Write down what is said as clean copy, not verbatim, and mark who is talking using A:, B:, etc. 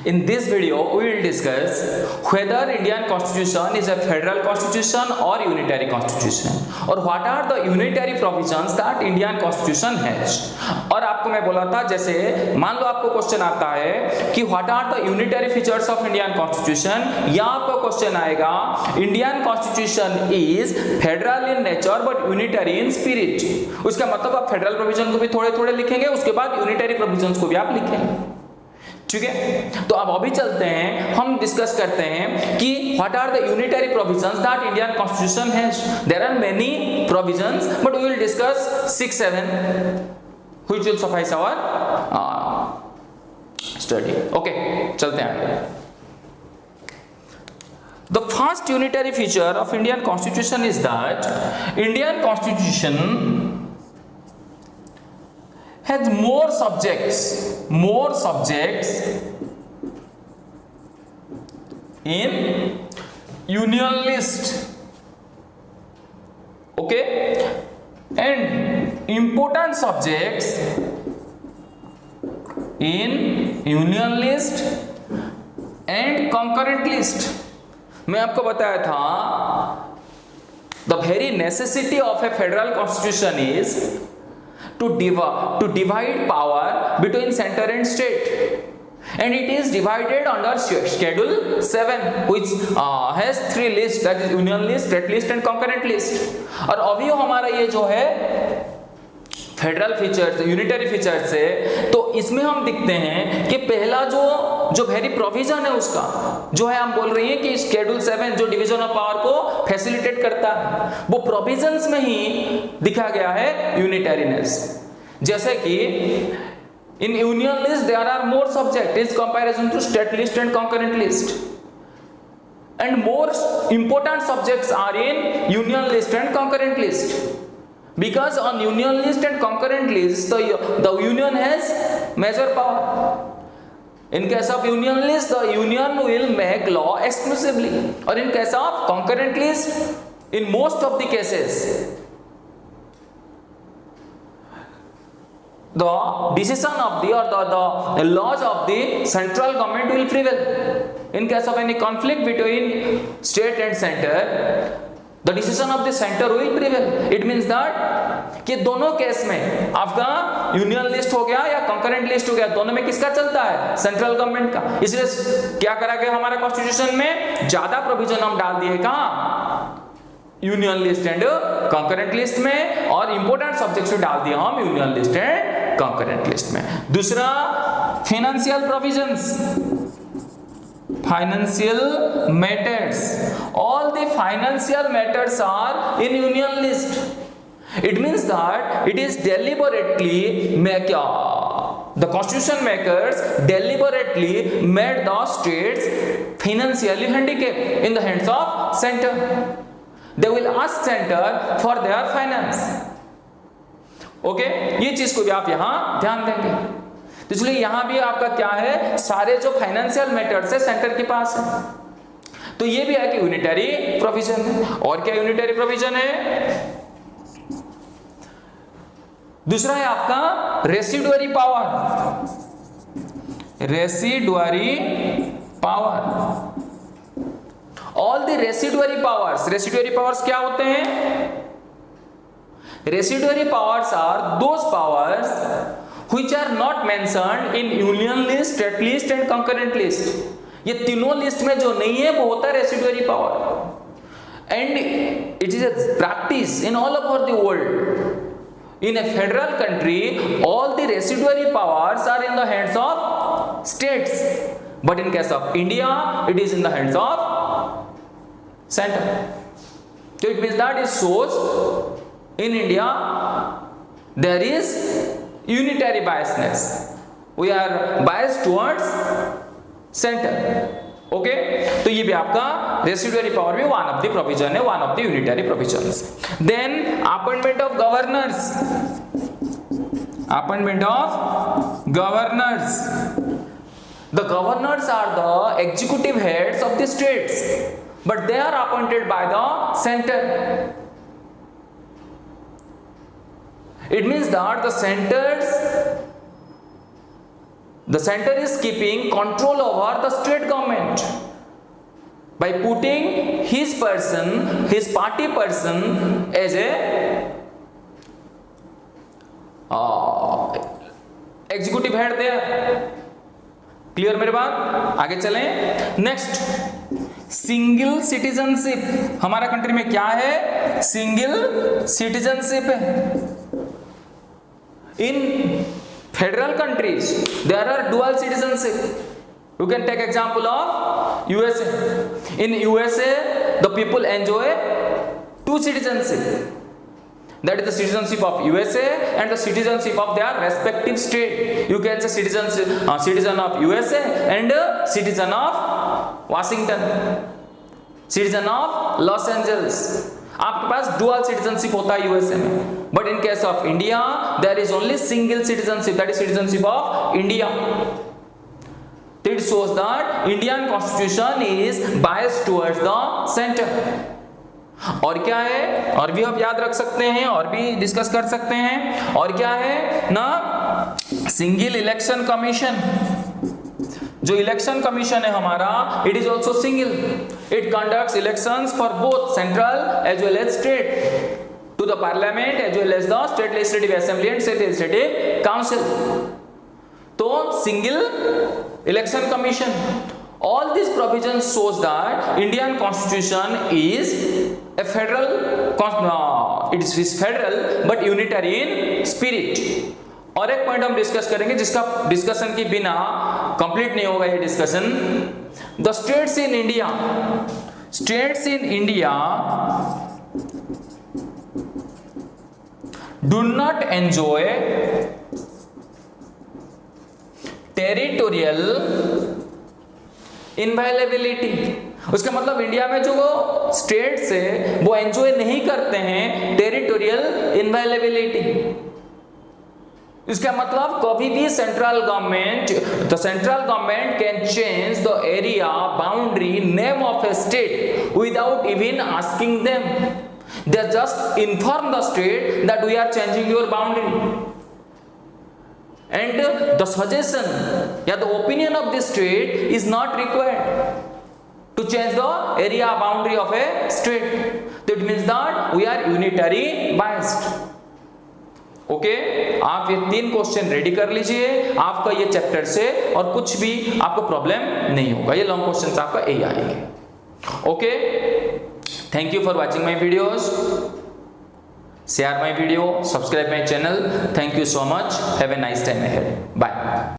A: In this video, we will discuss whether Indian Constitution is a federal constitution or unitary constitution, or what are the unitary provisions that Indian Constitution has. और आपको मैं बोला था, जैसे मान लो आपको question आता है कि what are the unitary features of Indian Constitution, या आपको क्वेश्चन आएगा Indian Constitution is federal in nature but unitary in spirit. उसका मतलब आप फेडरल प्रोविजन को भी थोड़े थोड़े लिखेंगे, उसके बाद यूनिटरी प्रोविजंस को भी आप लिखेंगे, ठीक है। तो अब अभी चलते हैं, हम डिस्कस करते हैं कि what are the unitary provisions that Indian constitution has. There are many provisions but we will discuss 6-7 which will suffice our study. Okay, चलते हैं आगे। The first unitary feature of Indian constitution is that Indian constitution has more subjects in union list, okay, and important subjects in union list and concurrent list. मैं आपको बताया था the very necessity of a federal constitution is to divide power between center and state, and it is divided under schedule 7 which has 3 lists, that is union list, state list and concurrent list। और अभी हमारा ये जो है federal features, unitary features है, तो इसमें हम दिखते हैं कि पहला जो वेरी प्रोविजन है उसका जो है, हम बोल रहे हैं कि शेड्यूल 7 जो डिवीजन ऑफ पावर को फैसिलिटेट करता है, वो प्रोविजंस में ही दिखा गया है यूनिटरीनेस। जैसे कि in union list there are more subject is comparison to state list and concurrent list, and more important subjects are in union list and concurrent list, because on union list and concurrent list the union has major power. In case of union list the union will make law exclusively, or in case of concurrent list in most of the cases the decision of the or the laws of the central government will prevail. In case of any conflict between state and center the decision of the center will prevail. It means that कि दोनों case में आपका union list हो गया या concurrent list हो गया, दोनों में किसका चलता है? सेंट्रल गवर्नमेंट का। इसलिए क्या करा गया हमारा कॉन्स्टिट्यूशन में, ज्यादा प्रोविजन हम डाल दिए कहाँ? Union list and concurrent list में, और इंपोर्टेंट सब्जेक्ट्स भी डाल दिए हम union list and concurrent list में। दूसरा, financial provisions, financial matters, all the financial matters are in union list. It means that it is deliberately the constitution makers deliberately made the states financially handicapped in the hands of center. They will ask center for their finance. Okay, ये चीज को भी आप यहाँ ध्यान देंगे। तो इसलिए यहां भी आपका क्या है, सारे जो फाइनेंशियल मैटर्स है सेंटर के पास है, तो ये भी है कि यूनिटरी प्रोविजन है। और क्या यूनिटरी प्रोविजन है? दूसरा है आपका residuary power. Residuary power, all the residuary powers क्या होते हैं? Residuary powers are those powers which are not mentioned in union list, state list and concurrent list. ये तीनों लिस्ट में जो नहीं है वो होता है residuary power, and it is a practice in all over the world. In a federal country all the residuary powers are in the hands of states, but in case of India it is in the hands of center. So it means that it shows in India there is unitary biasness, we are biased towards center. ओके, तो ये भी आपका residuary power भी one of the provision है, one of the unitary provisions. Then appointment of governors, appointment of governors, the governors are the executive heads of the states, but they are appointed by the center. It means that the center is keeping control over the state government by putting his party person as a executive head there. Clear मेरे बात? आगे चलें. Next, single citizenship. हमारा country में क्या है? Single citizenship है. In federal countries there are dual citizenship. You can take example of USA. In USA, the people enjoy two citizenship. That is the citizenship of USA and the citizenship of their respective state. You can say citizen of USA and citizen of Washington, citizen of Los Angeles. आपके पास dual citizenship होता है USA में. But in case of India, there is only single citizenship. That is citizenship of India. It shows that Indian Constitution is biased towards the center. और क्या है? और भी आप याद रख सकते हैं, और भी डिस्कस कर सकते हैं. और क्या है ना, सिंगल इलेक्शन कमीशन. जो इलेक्शन कमीशन है हमारा, it is also single. It conducts elections for both central as well as state, to the parliament as well as the state legislative assembly and state legislative council. तो single election commission. All these provisions shows that Indian Constitution is a federal, it is federal but unitary in spirit. और एक point हम discuss करेंगे जिसका discussion के बिना complete नहीं होगा ये discussion. The states in India do not enjoy territorial inviolability. उसका मतलब इंडिया में जो स्टेट्स है वो एंजॉय नहीं करते हैं टेरिटोरियल इनवायलेबिलिटी. इसका मतलब कभी भी central government can change the area boundary name of a state without even asking them. They just inform the state that we are changing your boundary. And the suggestion the opinion of the state is not required to change the area boundary of a state. That means that we are unitary biased. Okay, आप ये 3 question ready कर लीजिए. आपका ये chapter से और कुछ भी आपको प्रॉब्लम नहीं होगा. ये लॉन्ग क्वेश्चन आपका यही आएंगे. Okay, thank you for watching my videos. Share my video, subscribe my channel. Thank you so much. Have a nice time ahead. Bye.